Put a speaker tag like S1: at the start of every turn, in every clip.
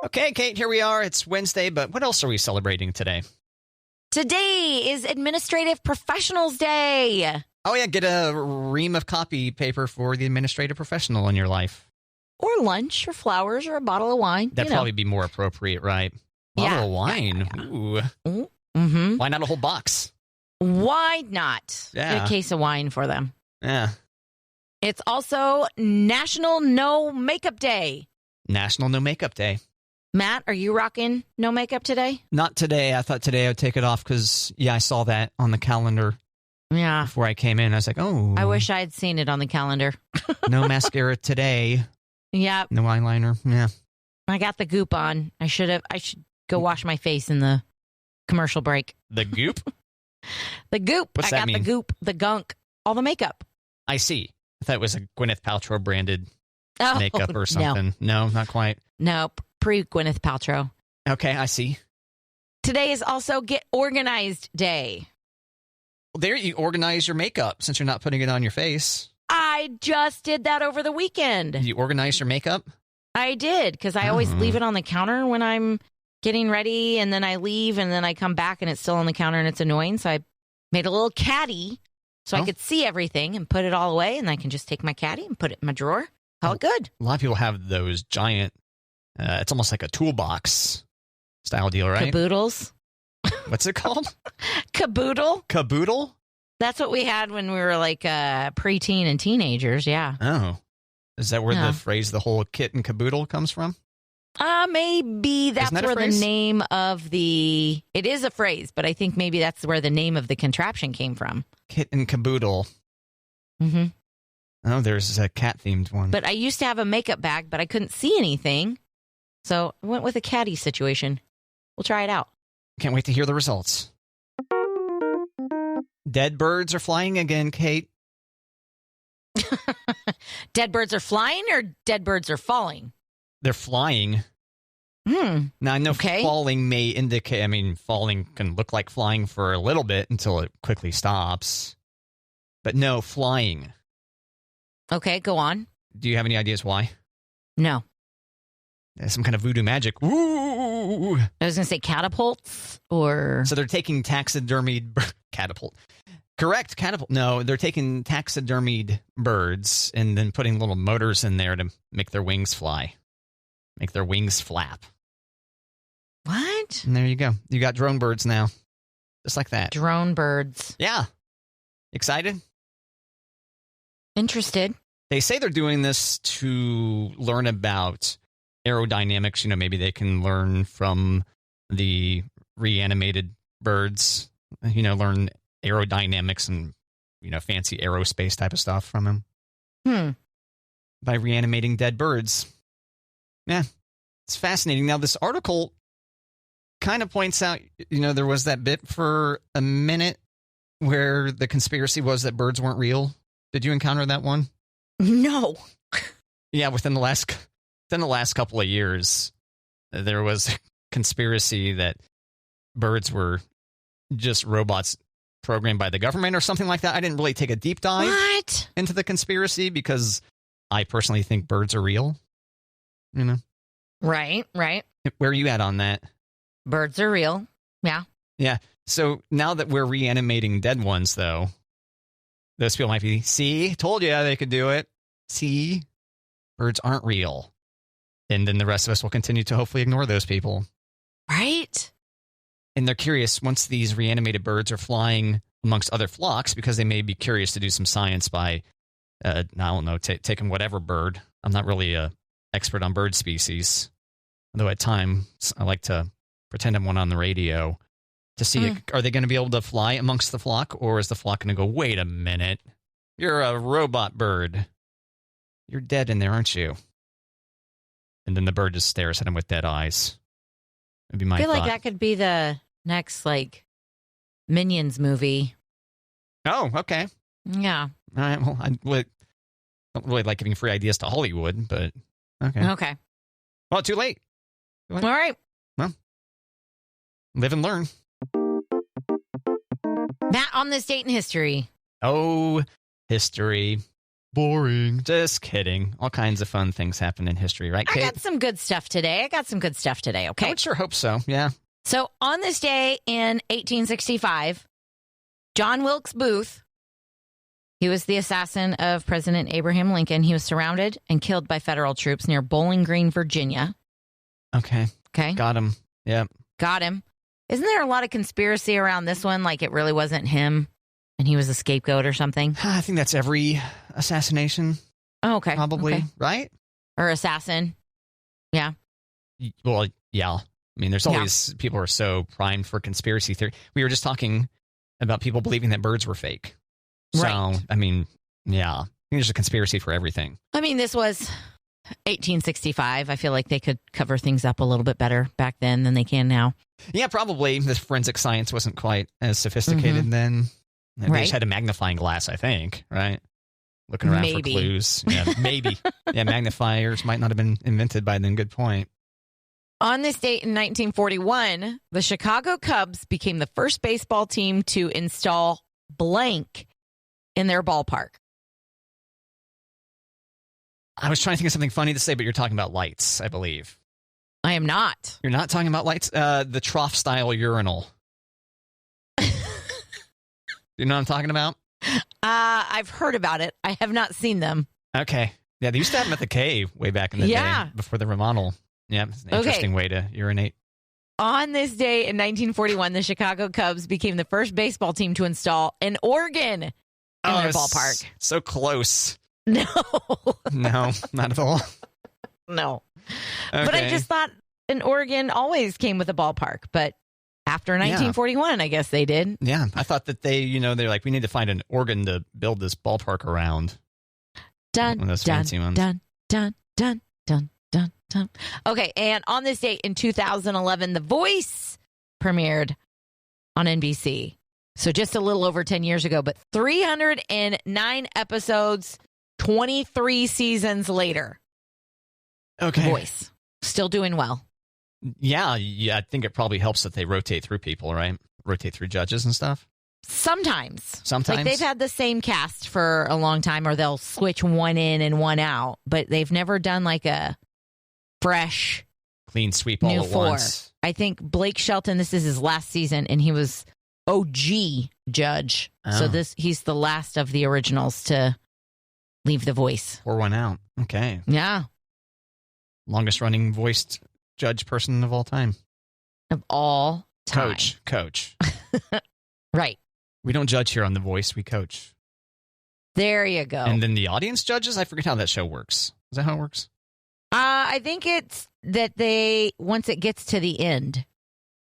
S1: Okay, Kate, here we are. It's Wednesday, but what else are we celebrating today?
S2: Today is Administrative Professionals Day.
S1: Oh, yeah, get a ream of copy paper for the administrative professional in your life.
S2: Or lunch, or flowers, or a bottle of wine.
S1: That'd probably be more appropriate, right? Bottle of wine.
S2: Yeah.
S1: Ooh.
S2: Mm-hmm.
S1: Why not a whole box?
S2: Why not?
S1: Yeah.
S2: Get a case of wine for them.
S1: Yeah.
S2: It's also National No Makeup Day.
S1: National No Makeup Day.
S2: Matt, are you rocking no makeup today?
S1: Not today. I thought today I would take it off because, I saw that on the calendar.
S2: Yeah.
S1: Before I came in, I was like, oh.
S2: I wish I had seen it on the calendar.
S1: No mascara today.
S2: Yep.
S1: No eyeliner. Yeah.
S2: I got the goop on. I should go wash my face in the commercial break.
S1: The goop?
S2: The goop.
S1: What's that mean?
S2: The goop, the gunk, all the makeup.
S1: I see. I thought it was a Gwyneth Paltrow branded makeup or something. No, not quite.
S2: Nope. Pre-Gwyneth Paltrow.
S1: Okay, I see.
S2: Today is also Get Organized Day.
S1: Well, there you organize your makeup since you're not putting it on your face.
S2: I just did that over the weekend.
S1: You organize your makeup?
S2: I did, because I always leave it on the counter when I'm getting ready, and then I leave, and then I come back, and it's still on the counter, and it's annoying. So I made a little caddy so I could see everything and put it all away, and I can just take my caddy and put it in my drawer. Call it good.
S1: A lot of people have those giant, it's almost like a toolbox style deal, right?
S2: Caboodles.
S1: What's it called?
S2: Caboodle.
S1: Caboodle?
S2: That's what we had when we were like preteen and teenagers, yeah.
S1: Oh. Is that where the phrase, the whole kit and caboodle comes from?
S2: Maybe that's where the name of it is a phrase, but I think maybe that's where the name of the contraption came from.
S1: Kit and caboodle.
S2: Mm-hmm.
S1: Oh, there's a cat-themed one.
S2: But I used to have a makeup bag, but I couldn't see anything. So I went with a caddy situation. We'll try it out.
S1: Can't wait to hear the results. Dead birds are flying again, Kate.
S2: Dead birds are flying or dead birds are falling?
S1: They're flying. Now, I know falling may indicate, falling can look like flying for a little bit until it quickly stops. But no, flying.
S2: Okay, go on.
S1: Do you have any ideas why?
S2: No.
S1: Some kind of voodoo magic. Ooh.
S2: I was going to say catapults or...
S1: So they're taking taxidermied... Catapult. Correct, catapult. No, they're taking taxidermied birds and then putting little motors in there to make their wings fly. Make their wings flap.
S2: What?
S1: And there you go. You got drone birds now. Just like that.
S2: Drone birds.
S1: Yeah. Excited?
S2: Interested.
S1: They say they're doing this to learn about aerodynamics. Maybe they can learn from the reanimated birds, learn aerodynamics and, fancy aerospace type of stuff from them. By reanimating dead birds. Yeah, it's fascinating. Now, this article kind of points out, there was that bit for a minute where the conspiracy was that birds weren't real. Did you encounter that one?
S2: No.
S1: Yeah, within the last couple of years, there was a conspiracy that birds were just robots programmed by the government or something like that. I didn't really take a deep dive into the conspiracy because I personally think birds are real.
S2: Right.
S1: Where are you at on that?
S2: Birds are real. Yeah.
S1: Yeah. So now that we're reanimating dead ones, though, those people might be, see, told you they could do it. See, birds aren't real. And then the rest of us will continue to hopefully ignore those people.
S2: Right.
S1: And they're curious once these reanimated birds are flying amongst other flocks because they may be curious to do some science by, I don't know, taking whatever bird. I'm not really a expert on bird species, although at times I like to pretend I'm one on the radio to see, are they going to be able to fly amongst the flock, or is the flock going to go, wait a minute, you're a robot bird. You're dead in there, aren't you? And then the bird just stares at him with dead eyes. That'd be my thought.
S2: I feel like that could be the next, Minions movie.
S1: Oh, okay.
S2: Yeah.
S1: All right, well, I don't really like giving free ideas to Hollywood, but okay. Well, too late.
S2: All right.
S1: Well, live and learn.
S2: Matt, on this date in history.
S1: Oh, history. boring. Just kidding. All kinds of fun things happen in history, right, Kate?
S2: I got some good stuff today. Okay.
S1: I would sure hope so. Yeah.
S2: So on this day in 1865, John Wilkes Booth, he was the assassin of President Abraham Lincoln. He was surrounded and killed by federal troops near Bowling Green, Virginia.
S1: Okay. Got him. Yep.
S2: Got him. Isn't there a lot of conspiracy around this one? Like it really wasn't him and he was a scapegoat or something?
S1: I think that's every assassination.
S2: Oh, okay.
S1: Probably,
S2: okay.
S1: Right?
S2: Or assassin. Yeah.
S1: Well, yeah. I mean, there's always people are so primed for conspiracy theory. We were just talking about people believing that birds were fake. So,
S2: right.
S1: I mean, yeah. I think there's a conspiracy for everything.
S2: I mean, this was 1865. I feel like they could cover things up a little bit better back then than they can now.
S1: Yeah, probably. The forensic science wasn't quite as sophisticated then. They just had a magnifying glass, I think, right? Looking around for clues. Yeah, maybe. Yeah, magnifiers might not have been invented by then. Good point.
S2: On this date in 1941, the Chicago Cubs became the first baseball team to install blank in their ballpark.
S1: I was trying to think of something funny to say, but you're talking about lights, I believe.
S2: I am not.
S1: You're not talking about lights? The trough-style urinal. You know what I'm talking about?
S2: I've heard about it. I have not seen them.
S1: Okay. Yeah, they used to have them at the cave way back in the day before the remodel. Yeah, it's an interesting way to urinate.
S2: On this day in 1941, the Chicago Cubs became the first baseball team to install an organ in their ballpark.
S1: So close.
S2: No.
S1: No, not at all.
S2: No.
S1: Okay.
S2: But I just thought an organ always came with a ballpark. But after 1941, I guess they did.
S1: Yeah, I thought that they're like, we need to find an organ to build this ballpark around.
S2: Dun,
S1: one of those
S2: dun,
S1: fancy ones.
S2: dun, dun, dun, dun, dun, dun. Okay, and on this date in 2011, The Voice premiered on NBC. So just a little over 10 years ago, but 309 episodes, 23 seasons later.
S1: Okay.
S2: The Voice. Still doing well.
S1: Yeah, I think it probably helps that they rotate through people, right? Rotate through judges and stuff.
S2: Sometimes.
S1: Sometimes.
S2: Like they've had the same cast for a long time, or they'll switch one in and one out, but they've never done like a fresh
S1: clean sweep all at once.
S2: I think Blake Shelton, this is his last season, and he was OG judge. So he's the last of the originals to leave The Voice.
S1: Pour one out. Okay.
S2: Yeah.
S1: Longest running voiced judge person of all time.
S2: Of all time.
S1: Coach.
S2: Right.
S1: We don't judge here on The Voice. We coach.
S2: There you go.
S1: And then the audience judges? I forget how that show works. Is that how it works?
S2: I think it's that once it gets to the end,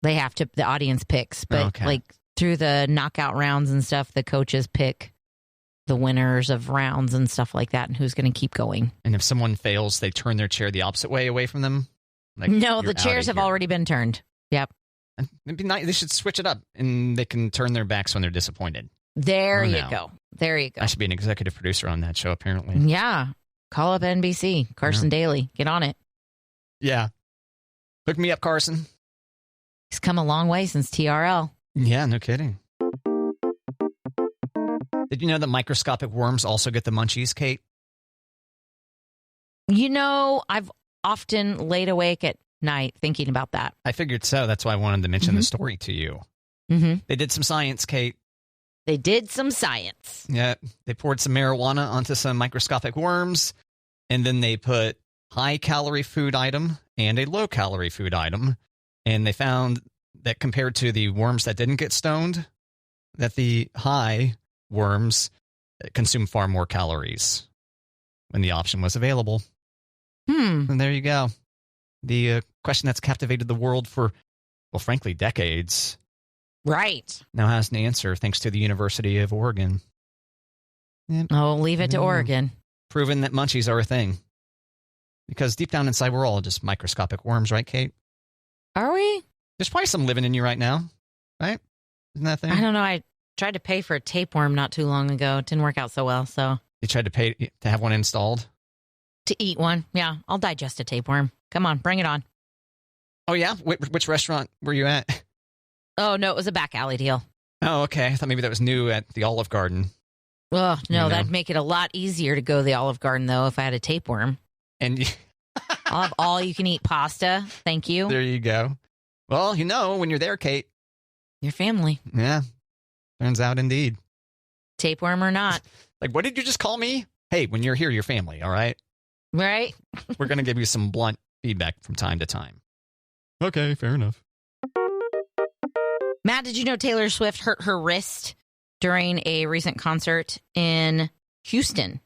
S2: the audience picks. But like through the knockout rounds and stuff, the coaches pick the winners of rounds and stuff like that and who's going to keep going. And
S1: if someone fails, they turn their chair the opposite way away from them? Like,
S2: no, the chairs have already been turned. Yep.
S1: It'd be nice. They should switch it up, and they can turn their backs when they're disappointed.
S2: There you go.
S1: I should be an executive producer on that show, apparently.
S2: Yeah. Call up NBC. Carson Daly. Get on it.
S1: Yeah. Hook me up, Carson.
S2: He's come a long way since TRL.
S1: Yeah, no kidding. Did you know that microscopic worms also get the munchies, Kate?
S2: You know, I've often laid awake at night thinking about that.
S1: I figured so. That's why I wanted to mention the story to you.
S2: Mm-hmm.
S1: They did some science, Kate.
S2: They did some science.
S1: Yeah. They poured some marijuana onto some microscopic worms, and then they put high-calorie food item and a low-calorie food item, and they found that compared to the worms that didn't get stoned, that the high worms consume far more calories when the option was available. And there you go. The question that's captivated the world for, well, frankly, decades.
S2: Right.
S1: Now has an answer thanks to the University of Oregon.
S2: Yep. Oh, leave it to Oregon.
S1: Proven that munchies are a thing. Because deep down inside, we're all just microscopic worms, right, Kate?
S2: Are we?
S1: There's probably some living in you right now, right? Isn't that a thing?
S2: I don't know. I tried to pay for a tapeworm not too long ago. It didn't work out so well, so.
S1: You tried to pay to have one installed?
S2: To eat one. Yeah, I'll digest a tapeworm. Come on, bring it on.
S1: Oh, yeah? Which restaurant were you at?
S2: Oh, no, it was a back alley deal.
S1: Oh, okay. I thought maybe that was new at the Olive Garden.
S2: Well, no, that'd make it a lot easier to go to the Olive Garden, though, if I had a tapeworm.
S1: And
S2: I'll have all-you-can-eat pasta. Thank you.
S1: There you go. Well, when you're there, Kate.
S2: Your family.
S1: Yeah. Turns out indeed.
S2: Tapeworm or not.
S1: Like, what did you just call me? Hey, when you're here, your family, all right?
S2: Right?
S1: We're going to give you some blunt feedback from time to time. Okay, fair enough.
S2: Matt, did you know Taylor Swift hurt her wrist during a recent concert in Houston?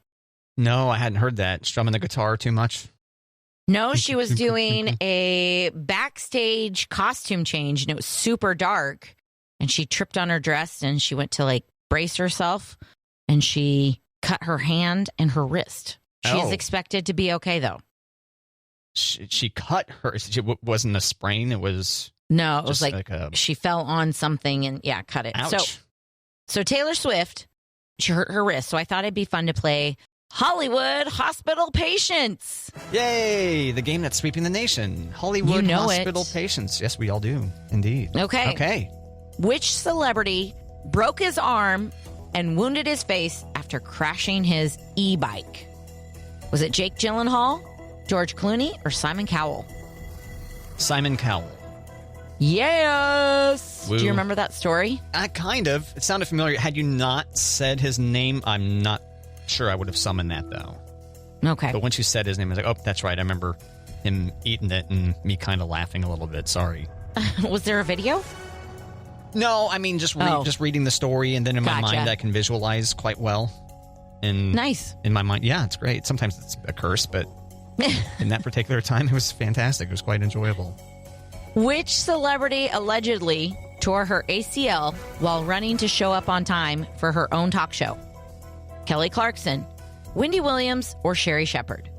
S1: No, I hadn't heard that. Strumming the guitar too much?
S2: No, she was doing a backstage costume change, and it was super dark. And she tripped on her dress, and she went to, brace herself, and she cut her hand and her wrist. She is expected to be okay, though.
S1: She cut her. It wasn't a sprain. It was...
S2: No, it was she fell on something and, cut it.
S1: Ouch.
S2: So Taylor Swift, she hurt her wrist. So I thought it'd be fun to play Hollywood Hospital Patients.
S1: Yay! The game that's sweeping the nation. Hollywood Hospital Patients. Yes, we all do. Indeed.
S2: Okay. Which celebrity broke his arm and wounded his face after crashing his e-bike? Was it Jake Gyllenhaal, George Clooney, or Simon Cowell?
S1: Simon Cowell.
S2: Yes.
S1: Woo.
S2: Do you remember that story?
S1: Kind of. It sounded familiar. Had you not said his name, I'm not sure I would have summoned that, though.
S2: Okay.
S1: But once you said his name, I was like, oh, that's right. I remember him eating it and me kind of laughing a little bit. Sorry.
S2: Was there a video?
S1: No, I mean, just reading the story, and then in my mind, I can visualize quite well. And
S2: nice.
S1: In my mind, yeah, it's great. Sometimes it's a curse, but in that particular time, it was fantastic. It was quite enjoyable.
S2: Which celebrity allegedly tore her ACL while running to show up on time for her own talk show? Kelly Clarkson, Wendy Williams, or Sherry Shepherd?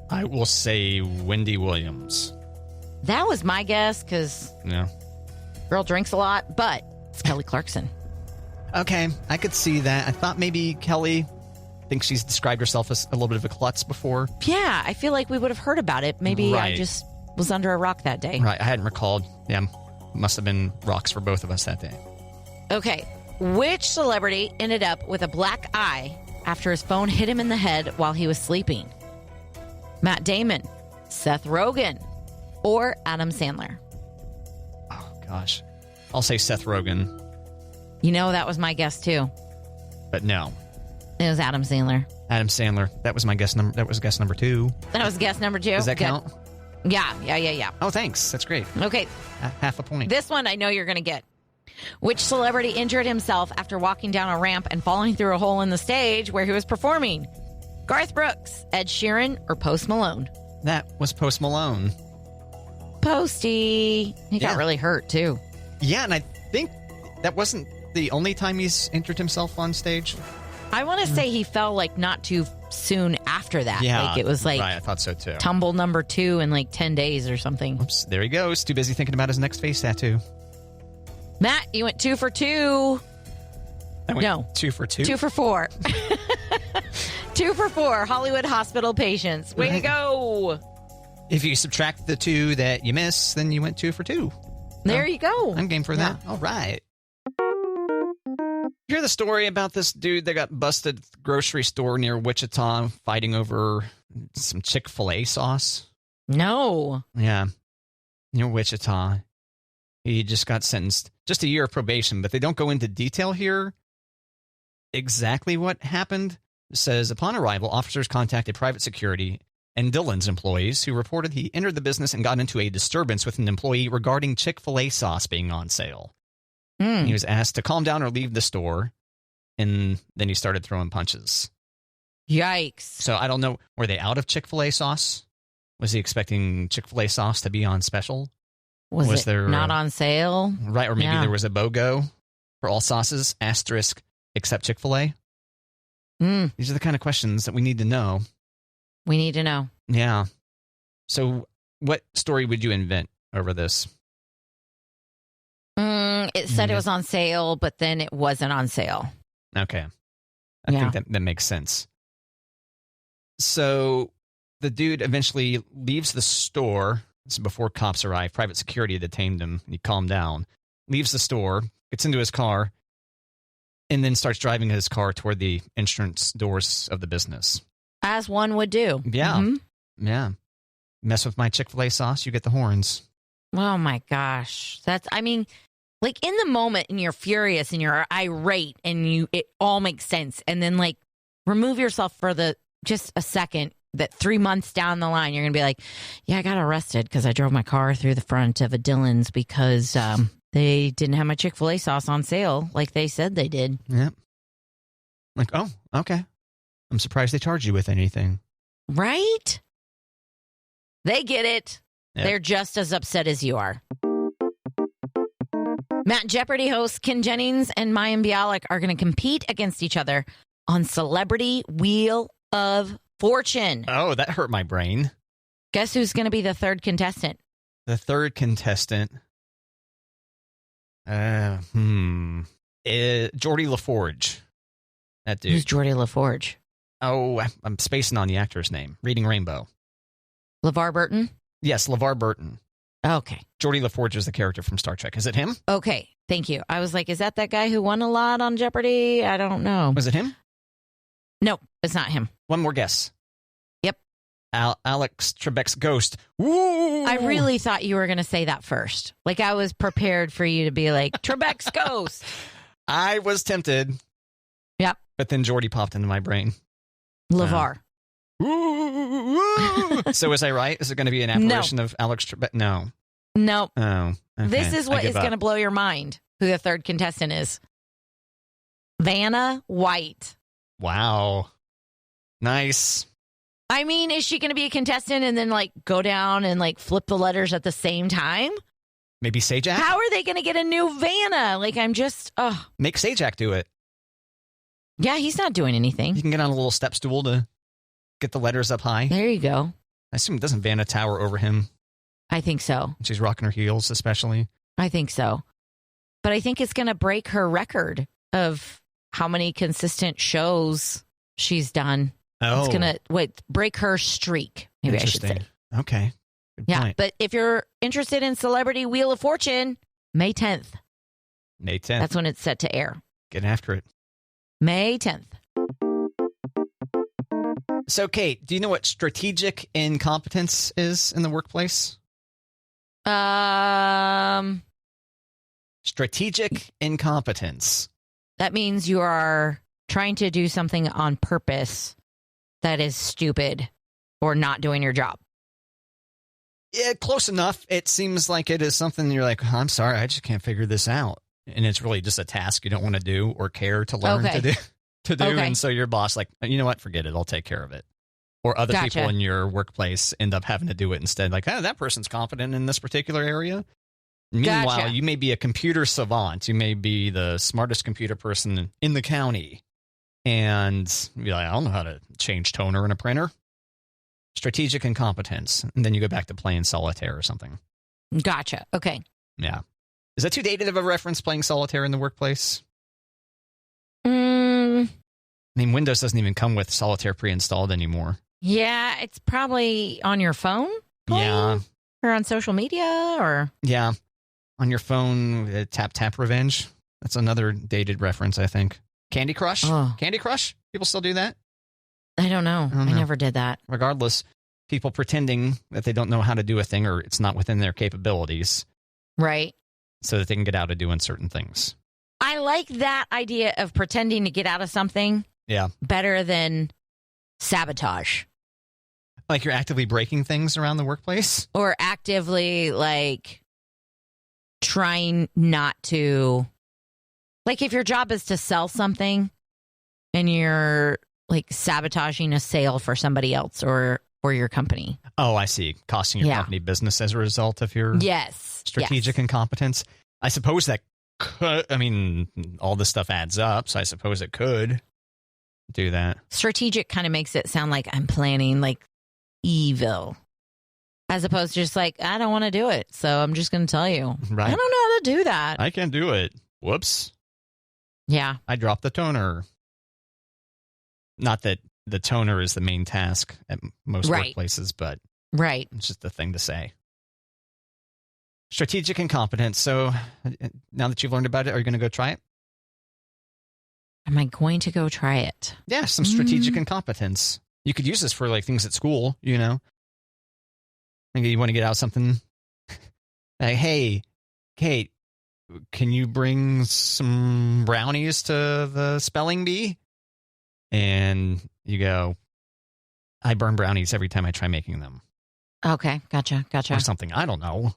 S1: I will say Wendy Williams.
S2: That was my guess because girl drinks a lot, but it's Kelly Clarkson.
S1: Okay, I could see that. I thought maybe Kelly thinks she's described herself as a little bit of a klutz before.
S2: Yeah, I feel like we would have heard about it. Maybe I just was under a rock that day.
S1: Right, I hadn't recalled. Yeah, must have been rocks for both of us that day.
S2: Okay, which celebrity ended up with a black eye after his phone hit him in the head while he was sleeping? Matt Damon, Seth Rogen, or Adam Sandler?
S1: Oh, gosh. I'll say Seth Rogen.
S2: That was my guess, too.
S1: But no.
S2: It was Adam Sandler.
S1: Adam Sandler. That was my guess number. That was guess number 2.
S2: That was guess number 2.
S1: Does that count?
S2: Yeah.
S1: Oh, thanks. That's great.
S2: Okay.
S1: Half a point.
S2: This one I know you're going to get. Which celebrity injured himself after walking down a ramp and falling through a hole in the stage where he was performing? Garth Brooks, Ed Sheeran, or Post Malone?
S1: That was Post Malone.
S2: Posty. He got really hurt, too.
S1: Yeah, and I think that wasn't the only time he's injured himself on stage.
S2: I want to say he fell not too soon after that.
S1: Yeah,
S2: it was
S1: right. I thought so too.
S2: Tumble number 2 in 10 days or something.
S1: Oops, there he goes. Too busy thinking about his next face tattoo.
S2: Matt, you went 2 for 2.
S1: No, 2 for 2.
S2: 2 for 4. 2 for 4. Hollywood Hospital Patients. Way to go!
S1: If you subtract the 2 that you miss, then you went 2 for 2.
S2: There you go.
S1: I'm game for that. All right. You hear the story about this dude that got busted at the grocery store near Wichita fighting over some Chick-fil-A sauce?
S2: No.
S1: Yeah. Near Wichita. He just got sentenced just a year of probation, but they don't go into detail here exactly what happened. It says, upon arrival, officers contacted private security and Dillon's employees who reported he entered the business and got into a disturbance with an employee regarding Chick-fil-A sauce being on sale. He was asked to calm down or leave the store, and then he started throwing punches.
S2: Yikes.
S1: So I don't know, were they out of Chick-fil-A sauce? Was he expecting Chick-fil-A sauce to be on special?
S2: Was it there not on sale?
S1: Right, or maybe there was a BOGO for all sauces, asterisk, except Chick-fil-A? These are the kind of questions that we need to know.
S2: We need to know.
S1: Yeah. So what story would you invent over this?
S2: It said it was on sale, but then it wasn't on sale.
S1: Okay. I think that makes sense. So the dude eventually leaves the store. This is before cops arrive. Private security detained him. He calmed down. Leaves the store. Gets into his car. And then starts driving his car toward the entrance doors of the business.
S2: As one would do.
S1: Yeah.
S2: Mm-hmm.
S1: Yeah. Mess with my Chick-fil-A sauce, you get the horns.
S2: Oh my gosh. Like in the moment and you're furious and you're irate and it all makes sense. And then like remove yourself for just a second that 3 months down the line, you're going to be like, yeah, I got arrested because I drove my car through the front of a Dillon's because they didn't have my Chick-fil-A sauce on sale like they said they did.
S1: Yeah. Like, oh, okay. I'm surprised they charge you with anything.
S2: Right? They get it.
S1: Yep.
S2: They're just as upset as you are. Matt Jeopardy hosts Ken Jennings and Mayim Bialik are going to compete against each other on Celebrity Wheel of Fortune.
S1: Oh, that hurt my brain.
S2: Guess who's going to be the third contestant?
S1: The third contestant. Geordie LaForge. That dude.
S2: Who's Geordie LaForge?
S1: Oh, I'm spacing on the actor's name. Reading Rainbow.
S2: LeVar Burton?
S1: Yes, LeVar Burton.
S2: Okay.
S1: Geordie LaForge is the character from Star Trek. Is it him?
S2: Okay. Thank you. I was like, is that guy who won a lot on Jeopardy? I don't know.
S1: Was it him?
S2: No, it's not him.
S1: One more guess.
S2: Yep.
S1: Alex Trebek's ghost. Woo!
S2: I really thought you were going to say that first. Like I was prepared for you to be like, Trebek's ghost.
S1: I was tempted.
S2: Yep.
S1: But then Geordie popped into my brain.
S2: LeVar.
S1: So was I right? Is it going to be an apparition of Alex Trebek? No.
S2: No.
S1: Oh. Okay.
S2: This is what is going to blow your mind, who the third contestant is. Vanna White.
S1: Wow. Nice.
S2: I mean, is she going to be a contestant and then like go down and like flip the letters at the same time?
S1: Maybe Sajak?
S2: How are they going to get a new Vanna? Like I'm just,
S1: Make Sajak do it.
S2: Yeah, he's not doing anything.
S1: You can get on a little step stool to get the letters up high.
S2: There you go.
S1: I assume it doesn't Vanna tower over him.
S2: I think so.
S1: She's rocking her heels, especially.
S2: I think so. But I think it's going to break her record of how many consistent shows she's done.
S1: Oh.
S2: It's going to break her streak, maybe I should say.
S1: Okay. Good
S2: yeah,
S1: point.
S2: but if you're interested in Celebrity Wheel of Fortune, May 10th.
S1: May 10th.
S2: That's when it's set to air.
S1: Get after it.
S2: May 10th.
S1: So, Kate, do you know what strategic incompetence is in the workplace? Strategic incompetence.
S2: That means you are trying to do something on purpose that is stupid or not doing your job.
S1: Yeah, close enough. It seems like it is something you're like, I'm sorry, I just can't figure this out. And it's really just a task you don't want to do or care to learn to do.
S2: Okay.
S1: And so your boss, like, you know what, forget it, I'll take care of it. Or other people in your workplace end up having to do it instead. Like, that person's competent in this particular area. Meanwhile, you may be a computer savant. You may be the smartest computer person in the county. And be like, I don't know how to change toner in a printer. Strategic incompetence. And then you go back to playing solitaire or something.
S2: Gotcha. Okay.
S1: Yeah. Is that too dated of a reference, playing solitaire in the workplace? I mean, Windows doesn't even come with solitaire pre-installed anymore.
S2: Yeah, it's probably on your phone.
S1: Yeah.
S2: Or on social media or...
S1: Yeah. On your phone, Tap Revenge. That's another dated reference, I think. Candy Crush?
S2: Oh.
S1: Candy Crush? People still do that?
S2: I don't know. I never did that.
S1: Regardless, people pretending that they don't know how to do a thing or it's not within their capabilities.
S2: Right.
S1: So that they can get out of doing certain things.
S2: I like that idea of pretending to get out of something.
S1: Yeah.
S2: Better than sabotage.
S1: Like you're actively breaking things around the workplace?
S2: Or actively, like, trying not to... Like, if your job is to sell something and you're, like, sabotaging a sale for somebody else or your company.
S1: Oh, I see. Costing your company business as a result of your strategic incompetence. I suppose that could... I mean, all this stuff adds up, so I suppose it could do that.
S2: Strategic kind of makes it sound like I'm planning, like, evil. As opposed to just like, I don't want to do it, so I'm just going to tell you.
S1: Right.
S2: I don't know how to do that.
S1: I can't do it. Whoops.
S2: Yeah.
S1: I dropped the toner. Not that the toner is the main task at most workplaces, but it's just a thing to say. Strategic incompetence. So now that you've learned about it, are you going to go try it?
S2: Am I going to go try it?
S1: Yeah, some strategic incompetence. You could use this for like things at school, you know. Maybe you want to get out something like, hey, Kate, can you bring some brownies to the spelling bee? And you go, I burn brownies every time I try making them.
S2: Okay, gotcha.
S1: Or something. I don't know.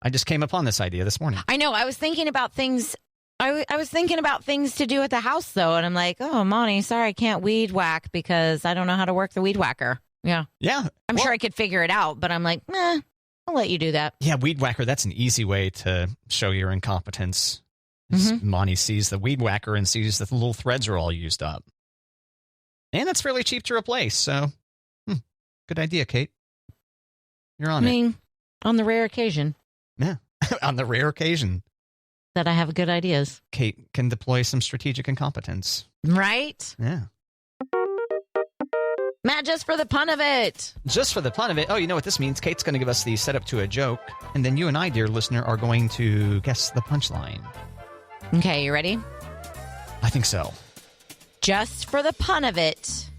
S1: I just came upon this idea this morning.
S2: I know. I was thinking about things. I was thinking about things to do at the house, though, and I'm like, oh, Monty, sorry, I can't weed whack because I don't know how to work the weed whacker. Yeah.
S1: I'm
S2: sure I could figure it out, but I'm like, I'll let you do that.
S1: Yeah, weed whacker, that's an easy way to show your incompetence. Monty sees the weed whacker and sees that the little threads are all used up. And it's fairly cheap to replace, so good idea, Kate. You're on it.
S2: On the rare occasion.
S1: Yeah, on the rare occasion.
S2: That I have good ideas.
S1: Kate can deploy some strategic incompetence.
S2: Right?
S1: Yeah.
S2: Matt, just for the pun of it.
S1: Just for the fun of it. Oh, you know what this means? Kate's going to give us the setup to a joke, and then you and I, dear listener, are going to guess the punchline.
S2: Okay, you ready?
S1: I think so.
S2: Just for the pun of it,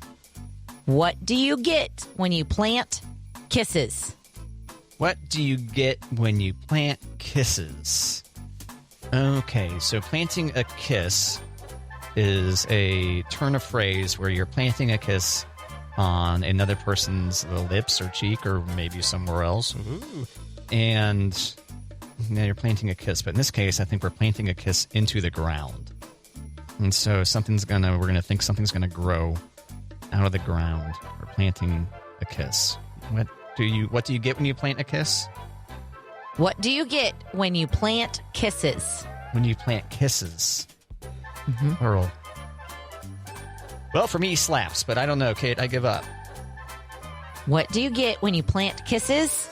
S2: what do you get when you plant kisses?
S1: What do you get when you plant kisses? Okay, so planting a kiss is a turn of phrase where you're planting a kiss on another person's lips or cheek or maybe somewhere else. Ooh. And now you're planting a kiss. But in this case, I think we're planting a kiss into the ground. And so we're going to think something's going to grow out of the ground. We're planting a kiss. What do you get when you plant a kiss?
S2: What do you get when you plant kisses?
S1: When you plant kisses. Plural. Well, for me, slaps, but I don't know, Kate. I give up.
S2: What do you get when you plant kisses?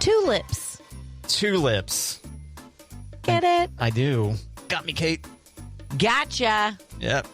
S2: Tulips.
S1: Tulips.
S2: Get it?
S1: I do. Got me, Kate.
S2: Gotcha.
S1: Yep.